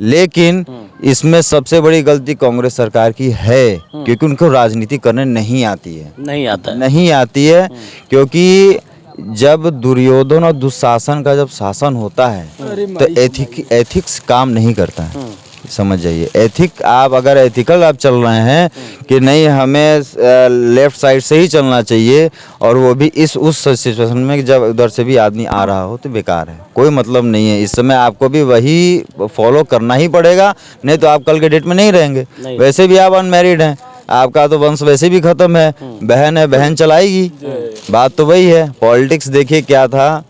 लेकिन इसमें सबसे बड़ी गलती कांग्रेस सरकार की है, क्योंकि उनको राजनीति करने नहीं आती है। नहीं आती है, क्योंकि जब दुर्योधन और दुशासन का जब शासन होता है तो एथिक्स काम नहीं करता है। समझ जाइए, आप अगर एथिकल आप चल रहे हैं कि नहीं हमें लेफ्ट साइड से ही चलना चाहिए, और वो भी उस सिचुएशन में जब उधर से भी आदमी आ रहा हो, तो बेकार है, कोई मतलब नहीं है। इस समय आपको भी वही फॉलो करना ही पड़ेगा, नहीं तो आप कल के डेट में नहीं रहेंगे। वैसे भी आप अनमैरिड हैं, आपका तो वंश वैसे भी खत्म है, बहन है, बहन चलाएगी। बात तो वही है। पॉलिटिक्स देखिए क्या था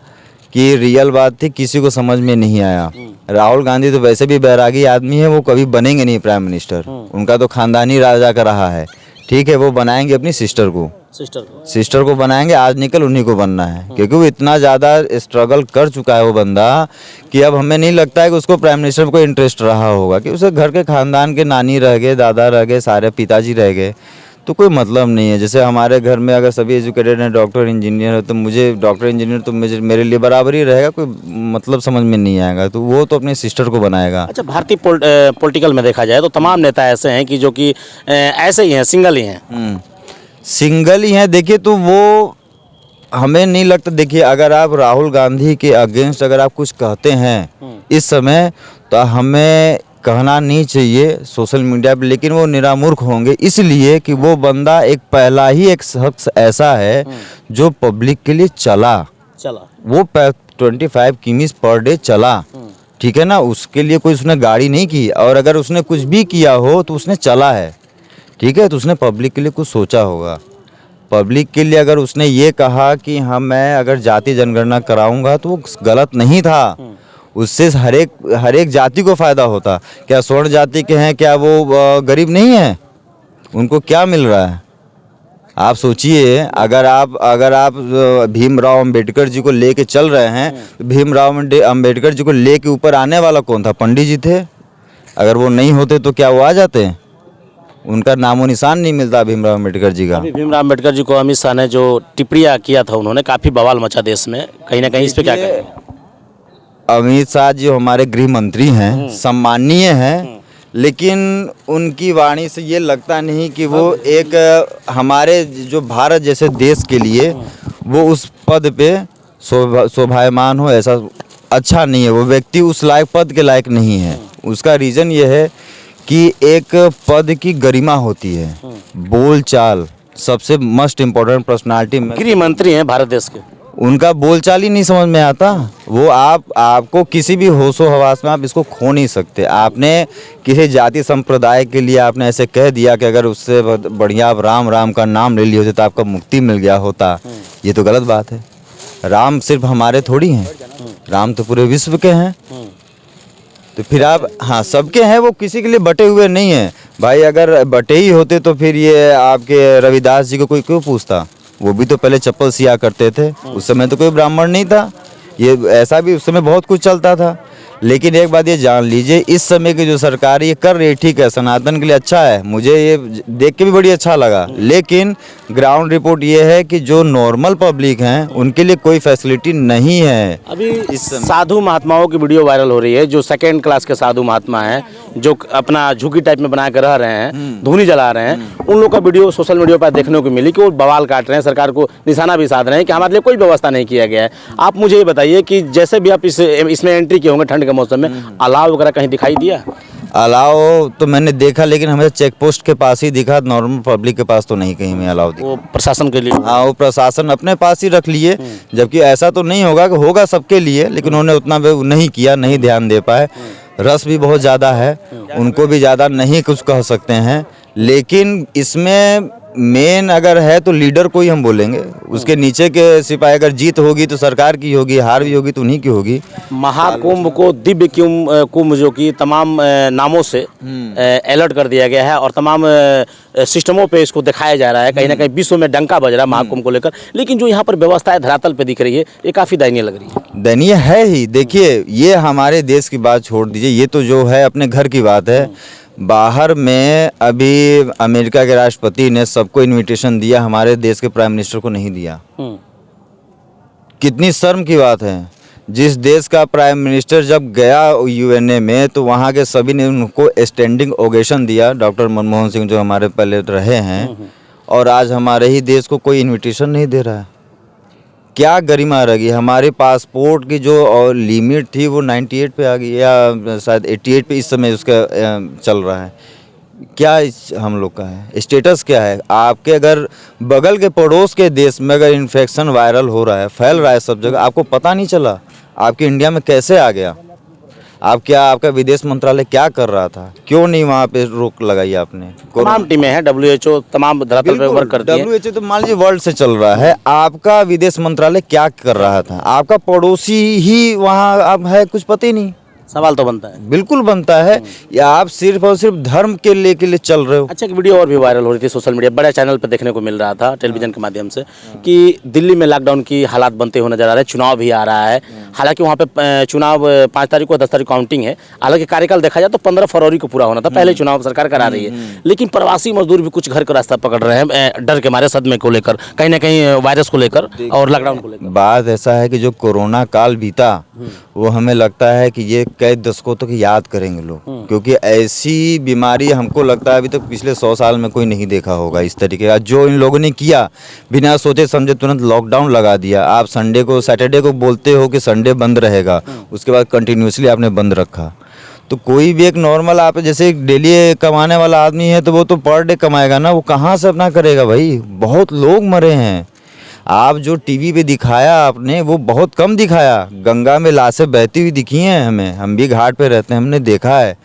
कि रियल बात थी, किसी को समझ में नहीं आया। राहुल गांधी तो वैसे भी बैरागी आदमी है, वो कभी बनेंगे नहीं प्राइम मिनिस्टर। उनका तो खानदानी राजा का रहा है, ठीक है। वो बनाएंगे अपनी सिस्टर को बनाएंगे, आज निकल उन्हीं को बनना है, क्योंकि वो इतना ज़्यादा स्ट्रगल कर चुका है वो बंदा, कि अब हमें नहीं लगता है कि उसको प्राइम मिनिस्टर में कोई इंटरेस्ट रहा होगा, कि उसे घर के खानदान के नानी रह गए, दादा रह गए, सारे पिताजी रह गए, तो कोई मतलब नहीं है। जैसे हमारे घर में अगर सभी एजुकेटेड हैं, डॉक्टर इंजीनियर है, तो मुझे डॉक्टर इंजीनियर तो मेरे लिए बराबर ही रहेगा, कोई मतलब समझ में नहीं आएगा। तो वो तो अपने सिस्टर को बनाएगा। अच्छा, भारतीय पॉलिटिकल में देखा जाए तो तमाम नेता ऐसे हैं कि जो कि ऐसे ही हैं, सिंगल ही हैं। सिंगल ही हैं। देखिए, तो वो हमें नहीं लगता। देखिए, अगर आप राहुल गांधी के अगेंस्ट अगर आप कुछ कहते हैं इस समय, तो हमें कहना नहीं चाहिए सोशल मीडिया पे, लेकिन वो निरामूर्ख होंगे, इसलिए कि वो बंदा पहला ही एक शख्स ऐसा है जो पब्लिक के लिए चला। वो 25 किमीज पर डे चला, ठीक है ना। उसके लिए कोई उसने गाड़ी नहीं की, और अगर उसने कुछ भी किया हो तो उसने चला है, ठीक है। तो उसने पब्लिक के लिए कुछ सोचा होगा। पब्लिक के लिए अगर उसने ये कहा कि मैं अगर जाति जनगणना कराऊंगा, तो वो गलत नहीं था। उससे हर एक जाति को फायदा होता। क्या स्वर्ण जाति के हैं, क्या वो गरीब नहीं है? उनको क्या मिल रहा है? आप सोचिए, अगर आप भीमराव अंबेडकर जी को लेके चल रहे हैं, तो भीमराव अंबेडकर जी को लेके ऊपर आने वाला कौन था? पंडित जी थे। अगर वो नहीं होते तो क्या वो आ जाते? उनका नामो निशान नहीं मिलता भीमराव अंबेडकर जी का। भीमराव अंबेडकर जी को अमित शाह ने जो टिप्पणियाँ किया था, उन्होंने काफ़ी बवाल मचा देश में, कहीं ना कहीं इस पे क्या कहेंगे? अमित शाह जी हमारे गृह मंत्री हैं, सम्माननीय हैं, लेकिन उनकी वाणी से ये लगता नहीं कि वो एक हमारे जो भारत जैसे देश के लिए वो उस पद पे शोभायमान हो, ऐसा अच्छा नहीं है। वो व्यक्ति उस लायक पद के लायक नहीं है। उसका रीज़न ये है कि एक पद की गरिमा होती है, बोलचाल सबसे मस्ट इम्पोर्टेंट पर्सनालिटी। गृह मंत्री हैं भारत देश के, उनका बोलचाल ही नहीं समझ में आता। वो आपको किसी भी होशो हवास में आप इसको खो नहीं सकते। आपने किसी जाति संप्रदाय के लिए आपने ऐसे कह दिया कि अगर उससे बढ़िया आप राम राम का नाम ले लिए होते तो आपका मुक्ति मिल गया होता, ये तो गलत बात है। राम सिर्फ हमारे थोड़ी हैं, राम तो पूरे विश्व के हैं। तो फिर आप, हाँ, सबके हैं, वो किसी के लिए बटे हुए नहीं हैं भाई। अगर बटे ही होते तो फिर ये आपके रविदास जी को कोई क्यों पूछता? वो भी तो पहले चप्पल सिया करते थे, उस समय तो कोई ब्राह्मण नहीं था। ये ऐसा भी उस समय बहुत कुछ चलता था। लेकिन एक बात ये जान लीजिए, इस समय की जो सरकार ये कर रही है, ठीक है, सनातन के लिए अच्छा है, मुझे ये देख के भी बड़ी अच्छा लगा। लेकिन ग्राउंड रिपोर्ट ये है कि जो नॉर्मल पब्लिक हैं उनके लिए कोई फैसिलिटी नहीं है। अभी इस साधु महात्माओं की वीडियो वायरल हो रही है, जो सेकेंड क्लास के साधु महात्मा हैं, जो अपना झुग्गी टाइप में बना कर रह रहे हैं, धूनी जला रहे हैं, उन लोग का वीडियो सोशल मीडिया पर देखने को मिली कि वो बवाल काट रहे हैं, सरकार को निशाना भी साध रहे हैं कि हमारे लिए कोई व्यवस्था नहीं किया गया है। आप मुझे ये बताइए कि जैसे भी आप इसमें एंट्री किए होंगे ठंड के मौसम में, अलाव वगैरह कहीं दिखाई दिया? अलाव तो मैंने देखा, लेकिन हमें चेक पोस्ट के पास ही दिखा, नॉर्मल पब्लिक के पास तो नहीं कहीं में अलाव दिखा। वो प्रशासन के लिए, हाँ, वो प्रशासन अपने पास ही रख लिए, जबकि ऐसा तो नहीं होगा कि होगा सबके लिए, लेकिन उन्होंने उतना नहीं किया, नहीं ध्यान दे पाए। रस भी बहुत ज़्यादा है, उनको भी ज़्यादा नहीं कुछ कह सकते हैं। लेकिन इसमें मेन अगर है तो लीडर को ही हम बोलेंगे। उसके नीचे के सिपाही, अगर जीत होगी तो सरकार की होगी, हार भी होगी तो उन्हीं की होगी। महाकुंभ को दिव्य कुंभ जो कि तमाम नामों से अलर्ट कर दिया गया है और तमाम सिस्टमों पे इसको दिखाया जा रहा है। कहीं ना कहीं विश्व में डंका बज रहा है महाकुंभ को लेकर, लेकिन जो यहाँ पर व्यवस्थाएं धरातल पे दिख रही है, ये काफ़ी दयनीय लग रही है। दयनीय है ही। देखिए, ये हमारे देश की बात छोड़ दीजिए, ये तो जो है अपने घर की बात है। बाहर में अभी अमेरिका के राष्ट्रपति ने सबको इनविटेशन दिया, हमारे देश के प्राइम मिनिस्टर को नहीं दिया। कितनी शर्म की बात है। जिस देश का प्राइम मिनिस्टर जब गया यूएनए में तो वहाँ के सभी ने उनको स्टैंडिंग ओवेशन दिया, डॉक्टर मनमोहन सिंह जो हमारे पहले रहे हैं, और आज हमारे ही देश को कोई इनविटेशन नहीं दे रहा है। क्या गरिमा रहेगी? हमारे पासपोर्ट की जो लिमिट थी वो 98 पे आ गई, या शायद 88 पे इस समय उसका चल रहा है। क्या हम लोग का है स्टेटस, क्या है? आपके अगर बगल के पड़ोस के देश में अगर इन्फेक्शन वायरल हो रहा है, फैल रहा है सब जगह, आपको पता नहीं चला? आपके इंडिया में कैसे आ गया? आपका विदेश मंत्रालय क्या कर रहा था? क्यों नहीं वहाँ पे रोक लगाई आपने? तमाम टीमें हैं, WHO तमाम धरातल पे वर्क करती है। WHO तो मान लीजिए वर्ल्ड से चल रहा है, आपका विदेश मंत्रालय क्या कर रहा था? आपका पड़ोसी ही वहाँ अब है, कुछ पता ही नहीं। सवाल तो बनता है, बिल्कुल बनता है। या आप सिर्फ और सिर्फ धर्म के लिए चल रहे हो? अच्छा, एक वीडियो और भी वायरल हो रही थी सोशल मीडिया, बड़े चैनल पे देखने को मिल रहा था, टेलीविजन के माध्यम से, कि दिल्ली में लॉकडाउन की हालात बनते हुए नजर आ रहे हैं, चुनाव भी आ रहा है। हालांकि वहाँ पे चुनाव 5 तारीख को 10 तारीख काउंटिंग है। हालांकि कार्यकाल देखा जाए तो 15 फरवरी को पूरा होना था, पहले चुनाव सरकार करा रही है। लेकिन प्रवासी मजदूर भी कुछ घर का रास्ता पकड़ रहे हैं, डर के मारे, सदमे को लेकर, कहीं ना कहीं वायरस को लेकर और लॉकडाउन को लेकर। बात ऐसा है कि जो कोरोना काल बीता वो हमें लगता है कि ये कई दशकों तक याद करेंगे लोग, क्योंकि ऐसी बीमारी हमको लगता है अभी तक पिछले 100 साल में कोई नहीं देखा होगा इस तरीके का। जो इन लोगों ने किया, बिना सोचे समझे तुरंत लॉकडाउन लगा दिया। आप सैटरडे को बोलते हो कि संडे बंद रहेगा, उसके बाद कंटिन्यूसली आपने बंद रखा। तो कोई भी एक नॉर्मल, आप जैसे डेली कमाने वाला आदमी है तो वो तो पर डे कमाएगा ना, वो कहाँ से अपना करेगा भाई? बहुत लोग मरे हैं। आप जो टीवी पे दिखाया आपने वो बहुत कम दिखाया। गंगा में लाशें बहती हुई दिखी हैं हमें, हम भी घाट पे रहते हैं, हमने देखा है।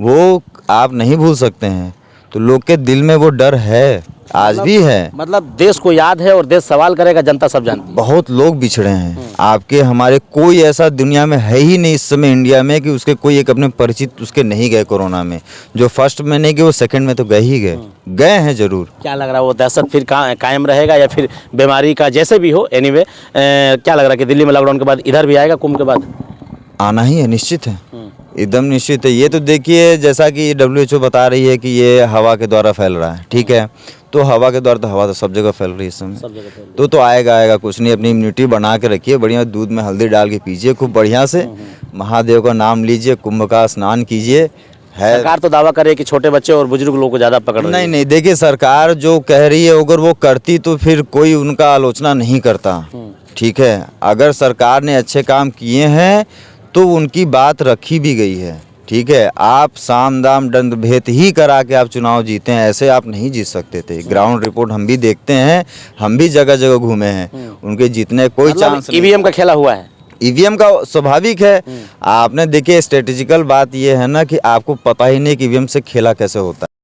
वो आप नहीं भूल सकते हैं। तो लोग के दिल में वो डर है, आज भी है। मतलब देश को याद है और देश सवाल करेगा, जनता सब जानती है। बहुत लोग बिछड़े हैं आपके हमारे, कोई ऐसा दुनिया में है ही नहीं इस समय इंडिया में कि उसके कोई एक अपने परिचित उसके नहीं गए कोरोना में। जो फर्स्ट में नहीं गए वो सेकंड में तो गए ही गए हैं जरूर। क्या लग रहा है, वो दहशत फिर कायम रहेगा या फिर बीमारी का जैसे भी हो? एनीवे, क्या लग रहा है कि दिल्ली में लॉकडाउन के बाद इधर भी आएगा, कुंभ के बाद? आना ही है, निश्चित है, एकदम निश्चित है। ये तो देखिए, जैसा कि WHO बता रही है कि ये हवा के द्वारा फैल रहा है, ठीक है? तो हवा के द्वारा तो हवा तो सब जगह फैल रही है इस समय, तो आएगा कुछ नहीं। अपनी इम्यूनिटी बना के रखिए, बढ़िया दूध में हल्दी डाल के पीजिए खूब बढ़िया से, महादेव का नाम लीजिए, कुंभ का स्नान कीजिए। है सरकार तो दावा करे कि छोटे बच्चे और बुजुर्ग लोगों को ज़्यादा पकड़ रही है। नहीं, देखिए सरकार जो कह रही है अगर वो करती तो फिर कोई उनका आलोचना नहीं करता, ठीक है? अगर सरकार ने अच्छे काम किए हैं तो उनकी बात रखी भी गई है, ठीक है? आप साम दाम दंड भेद ही करा के आप चुनाव जीते हैं, ऐसे आप नहीं जीत सकते थे। ग्राउंड रिपोर्ट हम भी देखते हैं, हम भी जगह जगह घूमे हैं, उनके जीतने कोई चांस नहीं। ईवीएम का खेला हुआ है, ईवीएम का स्वाभाविक है। आपने देखिए स्ट्रेटेजिकल बात यह है ना कि आपको पता ही नहीं कि ईवीएम से खेला कैसे होता है।